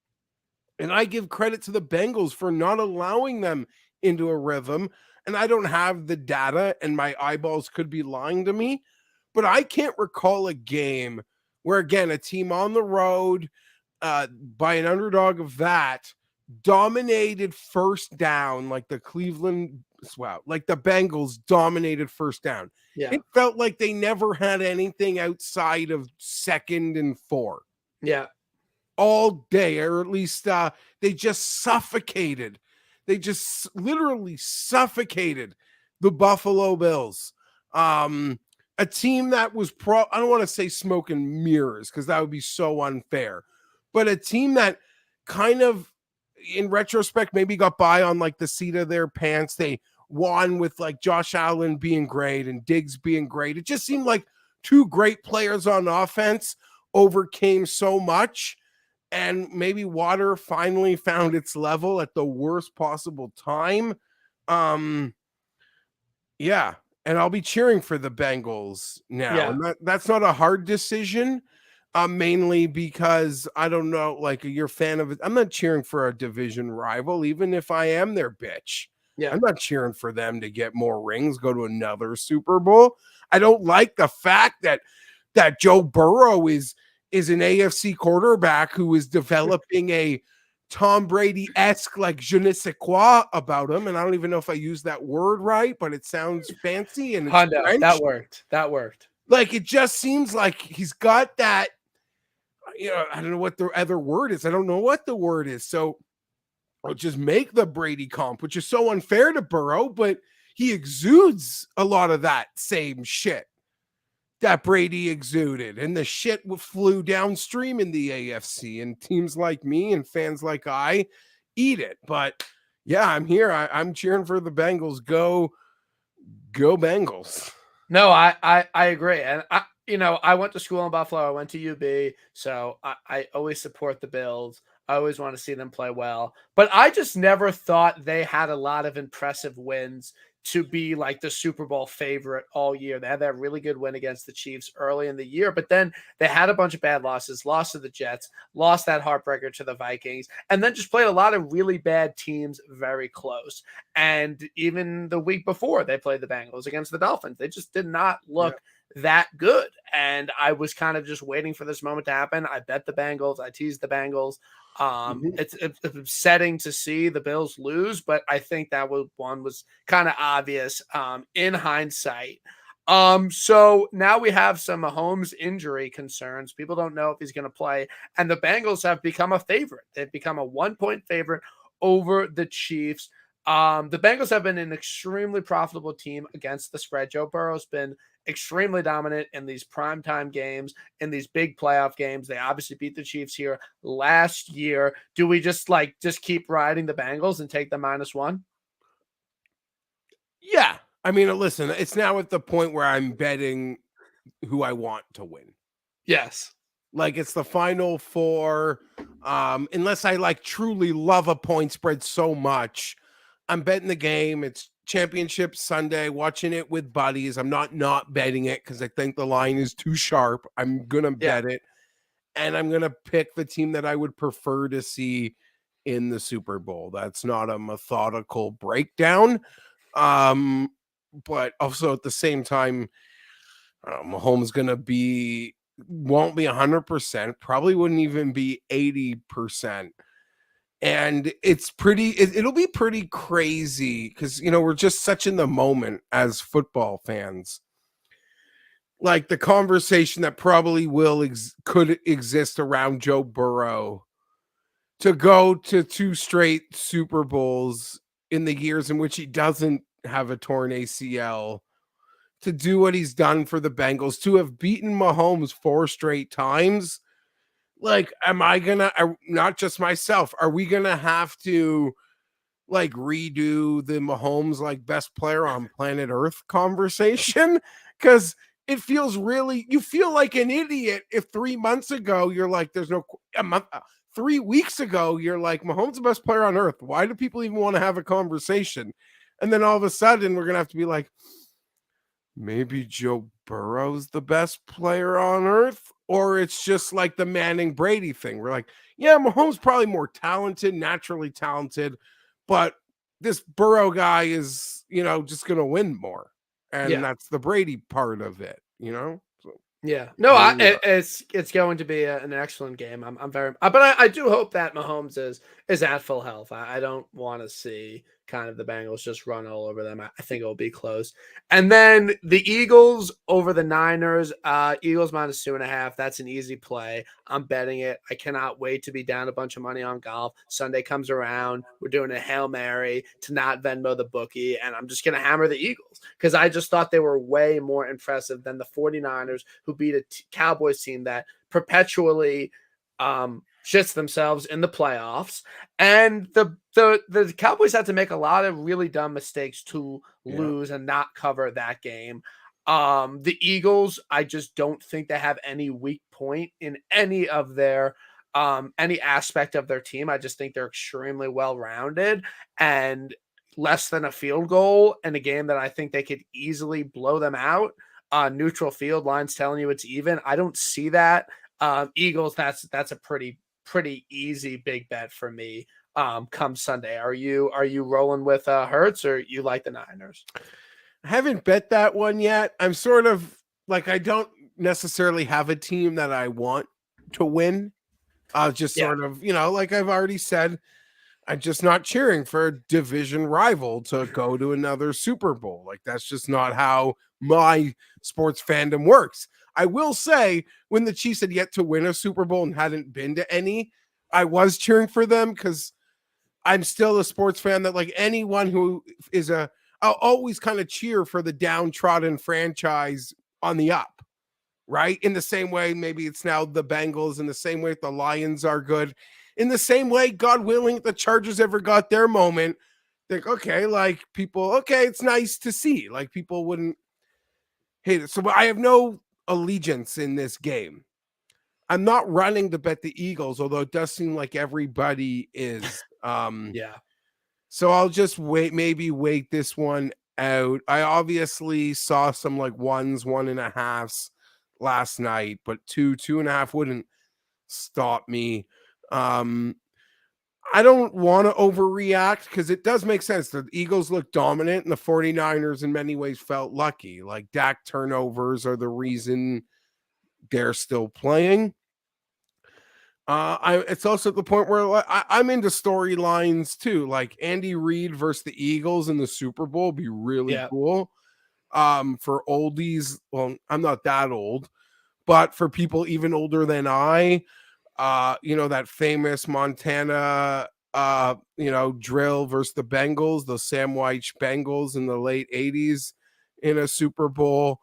And I give credit to the Bengals for not allowing them into a rhythm. And I don't have the data, and my eyeballs could be lying to me, but I can't recall a game where, again, a team on the road by an underdog of that dominated first down like the Bengals dominated first down. Yeah. It felt like they never had anything outside of 2nd and 4. Yeah. All day, or at least they just suffocated. They just literally suffocated the Buffalo Bills. A team that was I don't want to say smoke and mirrors because that would be so unfair, but a team that kind of, in retrospect, maybe got by on like the seat of their pants. They won with like Josh Allen being great and Diggs being great. It just seemed like 2 great players on offense overcame so much. And maybe water finally found its level at the worst possible time. Yeah. And I'll be cheering for the Bengals now. Yeah. And that's not a hard decision, mainly because I don't know, like you're a fan of it. I'm not cheering for a division rival, even if I am their bitch. Yeah. I'm not cheering for them to get more rings, go to another Super Bowl. I don't like the fact that Joe Burrow is an AFC quarterback who is developing a Tom Brady-esque, like je ne sais quoi about him. And I don't even know if I use that word right, but it sounds fancy and it's Hundo, that French. worked. That worked. Like it just seems like he's got that, I don't know what the other word is. I don't know what the word is. So I'll just make the Brady comp, which is so unfair to Burrow, but he exudes a lot of that same shit that Brady exuded, and the shit flew downstream in the AFC, and teams like me and fans like I eat it. But yeah, I'm here. I'm cheering for the Bengals. Go Bengals. No, I agree. And I went to school in Buffalo. I went to UB, so I always support the Bills. I always want to see them play well. But I just never thought they had a lot of impressive wins to be like the Super Bowl favorite all year. They had that really good win against the Chiefs early in the year, but then they had a bunch of bad losses, lost to the Jets, lost that heartbreaker to the Vikings, and then just played a lot of really bad teams very close. And even the week before, they played the Bengals against the Dolphins. They just did not look that good. And I was kind of just waiting for this moment to happen. I bet the Bengals. I teased the Bengals. It's upsetting to see the Bills lose, but I think that one was kind of obvious in hindsight. So now we have some Mahomes injury concerns. People don't know if he's going to play, and the Bengals have become a favorite. They've become a 1-point favorite over the Chiefs. The Bengals have been an extremely profitable team against the spread. Joe Burrow's been extremely dominant in these primetime games, in these big playoff games. They obviously beat the Chiefs here last year. Do we just keep riding the Bengals and take the -1? Yeah. I mean, listen, it's now at the point where I'm betting who I want to win. Yes. Like it's the final four. Unless I like truly love a point spread so much, I'm betting the game. It's championship Sunday, watching it with buddies. I'm not betting it because I think the line is too sharp. I'm gonna bet it, and I'm gonna pick the team that I would prefer to see in the Super Bowl. That's not a methodical breakdown. But also at the same time, Mahomes won't be 100%, probably wouldn't even be 80%. And it'll be pretty crazy because we're just such in the moment as football fans. Like the conversation that probably could exist around Joe Burrow to go to 2 straight Super Bowls in the years in which he doesn't have a torn ACL, to do what he's done for the Bengals, to have beaten Mahomes 4 straight times. Like, not just myself, are we going to have to like redo the Mahomes like best player on planet Earth conversation? Because it feels you feel like an idiot if 3 months ago you're like, there's no a month. 3 weeks ago, you're like, Mahomes the best player on earth. Why do people even want to have a conversation? And then all of a sudden, we're going to have to be like, maybe Joe Burrow's the best player on earth? Or it's just like the Manning Brady thing. We're like, yeah, Mahomes probably more talented, naturally talented, but this Burrow guy is, just going to win more. And that's the Brady part of it, So, yeah. No, it's going to be an excellent game. I'm very, but I do hope that Mahomes is at full health. I don't want to see kind of the Bengals just run all over them. I think it'll be close. And then the Eagles over the Niners. Eagles -2.5. That's an easy play. I'm betting it. I cannot wait to be down a bunch of money on golf. Sunday comes around. We're doing a Hail Mary to not Venmo the bookie, and I'm just going to hammer the Eagles because I just thought they were way more impressive than the 49ers, who beat a Cowboys team that perpetually shits themselves in the playoffs. And the Cowboys had to make a lot of really dumb mistakes to lose and not cover that game. The Eagles, I just don't think they have any weak point in any of their any aspect of their team. I just think they're extremely well-rounded, and less than a field goal in a game that I think they could easily blow them out. Neutral field lines telling you it's even. I don't see that. Eagles, that's a pretty easy big bet for me. Come Sunday, are you rolling with Hurts, or you like the Niners? I haven't bet that one yet. I'm sort of like, I don't necessarily have a team that I want to win. Just Yeah. sort of, like I've already said, I'm just not cheering for a division rival to go to another Super Bowl. Like that's just not how my sports fandom works. I will say, when the Chiefs had yet to win a Super Bowl and hadn't been to any, I was cheering for them because I'm still a sports fan that, like, anyone who is I'll always kind of cheer for the downtrodden franchise on the up, right? In the same way, maybe it's now the Bengals, in the same way the Lions are good, in the same way, God willing, the Chargers ever got their moment. Think, okay, like people, okay, it's nice to see. Like people wouldn't hate it. So I have no allegiance in this game. I'm not running to bet the Eagles, although it does seem like everybody is. Yeah. So I'll just wait this one out. I obviously saw some like ones, 1.5s last night, but 2.5 wouldn't stop me. I don't want to overreact because it does make sense. The Eagles look dominant and the 49ers in many ways felt lucky. Like Dak turnovers are the reason they're still playing. It's also at the point where I'm into storylines too, like Andy Reid versus the Eagles in the Super Bowl would be really Yeah. cool. For oldies, well, I'm not that old, but for people even older than I, that famous Montana, drill versus the Bengals, the Sam White Bengals in the late '80s in a Super Bowl.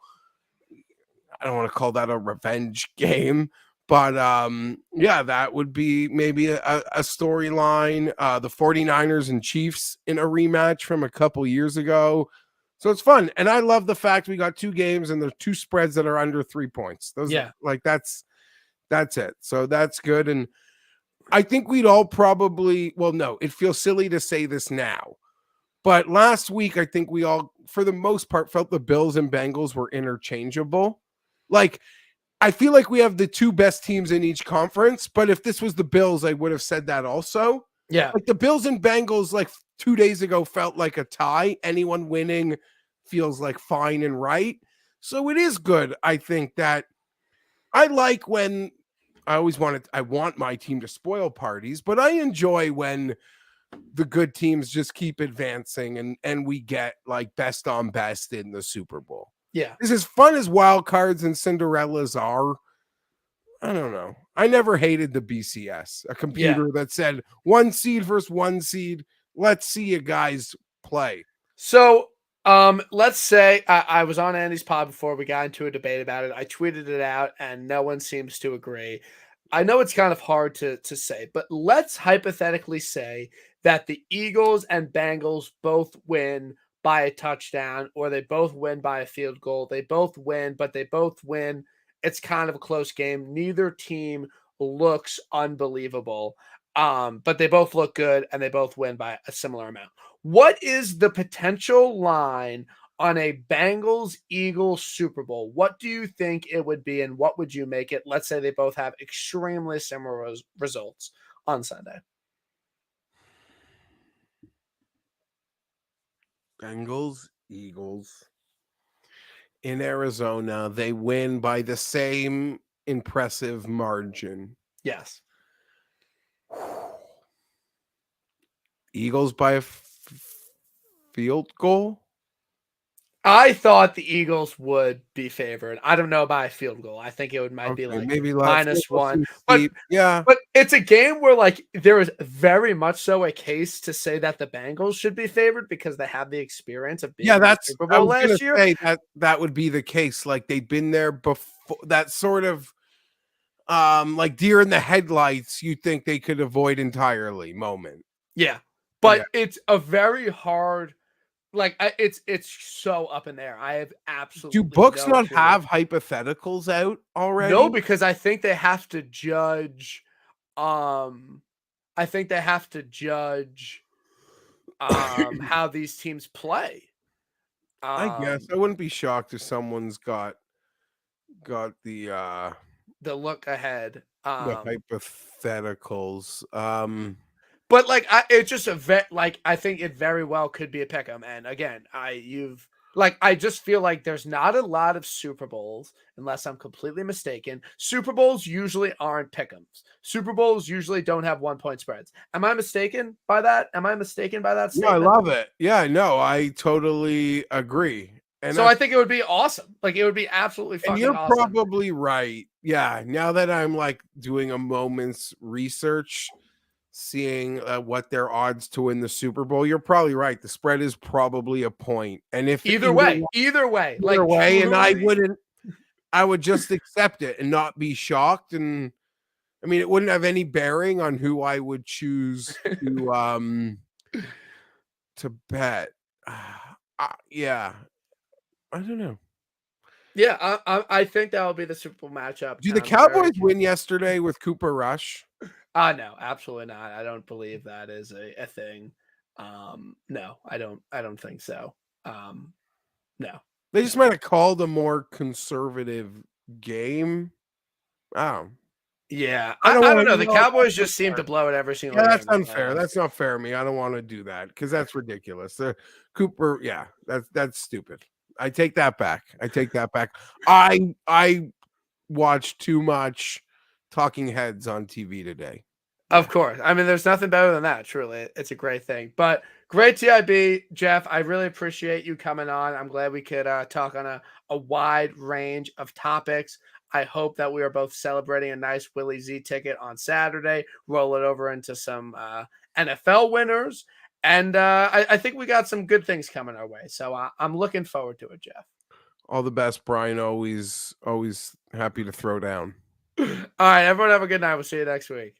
I don't want to call that a revenge game, but yeah, that would be maybe a storyline. The 49ers and Chiefs in a rematch from a couple years ago. So it's fun. And I love the fact we got 2 games and there's 2 spreads that are under 3 points. Those Yeah. like that's it. So that's good. And I think we'd all probably, well, no, it feels silly to say this now. But last week, I think we all, for the most part, felt the Bills and Bengals were interchangeable. Like, I feel like we have the 2 best teams in each conference, but if this was the Bills, I would have said that also. Yeah. Like the Bills and Bengals, like 2 days ago, felt like a tie. Anyone winning feels like fine and right. So it is good, I think, that I like when I want my team to spoil parties, but I enjoy when the good teams just keep advancing and we get like best on best in the Super Bowl. Yeah. This is fun as wild cards and Cinderellas are. I don't know. I never hated the BCS, a Yeah. computer that said 1 seed versus 1 seed. Let's see you guys play. So, let's say I was on Andy's pod before we got into a debate about it. I tweeted it out, and no one seems to agree. I know it's kind of hard to say, but let's hypothetically say that the Eagles and Bengals both win by a touchdown, or they both win by a field goal. They both win, but they both win. It's kind of a close game. Neither team looks unbelievable. But they both look good and they both win by a similar amount. What is the potential line on a Bengals Eagles Super Bowl? What do you think it would be, and what would you make it? Let's say they both have extremely similar results on Sunday. Bengals, Eagles in Arizona. They win by the same impressive margin. Yes. Eagles by a field goal. I thought the Eagles would be favored. I don't know by a field goal. I think might be Okay, like maybe field goal -1. seems But steep. Yeah, But it's a game where, like, there is very much so a case to say that the Bengals should be favored because they have the experience of being yeah. in the That's. Super I Bowl was gonna last year. say that would be the case. Like they'd been there before. That sort of like deer in the headlights. You think they could avoid entirely moment. Yeah. Yeah. But it's a very hard, like, it's so up in there. I have Do absolutely books no not clue. have hypotheticals out No, already? because I think they have to judge, um I think they have to judge, how these teams play. I guess Um, I wouldn't be shocked if someone's got the look ahead. the hypotheticals. But, like, it's just like, I think it very well could be a pick 'em, and again, you've Like, I just feel like there's not a lot of Super Bowls, unless I'm completely mistaken. Super Bowls usually aren't pick'ems. Super Bowls usually don't have 1-point spreads. Am I mistaken by that? Am I mistaken by that No, I statement? love it. Yeah, no, I totally agree. And So I think it would be awesome. Like, it would be absolutely and fucking you're awesome. probably right. Yeah, now that I'm like doing a moment's research, seeing what their odds to win the Super Bowl, you're probably right. The spread is probably a point. And if Either way, either like way, and truly. I would just accept it and not be shocked. And I mean, it wouldn't have any bearing on who I would choose to bet. Yeah, I don't know. Yeah, I think that will be the Super Bowl matchup, Do and the I'm very Cowboys win curious. yesterday with Cooper Rush? No, absolutely not. I don't believe that is a thing. No, I don't think so. Um, no, They no. just might have called a more conservative game. Oh, Yeah, I don't I don't want know. to. The No, Cowboys that's just seem unfair. to blow it every single Yeah, that's game in the unfair. playoffs. That's not fair of me. I don't want to do that because that's ridiculous. The Cooper, yeah, that's stupid. I take that back. I take that back. I watched too much Talking Heads on TV today. Of Yeah. course. I mean, there's nothing better than that, truly. It's a great thing. But great TIB, Jeff. I really appreciate you coming on. I'm glad we could talk on a wide range of topics. I hope that we are both celebrating a nice Willie Z ticket on Saturday, roll it over into some NFL winners. And I think we got some good things coming our way. So I'm looking forward to it, Jeff. All the best, Brian. Always happy to throw down. All right, everyone have a good night. We'll see you next week.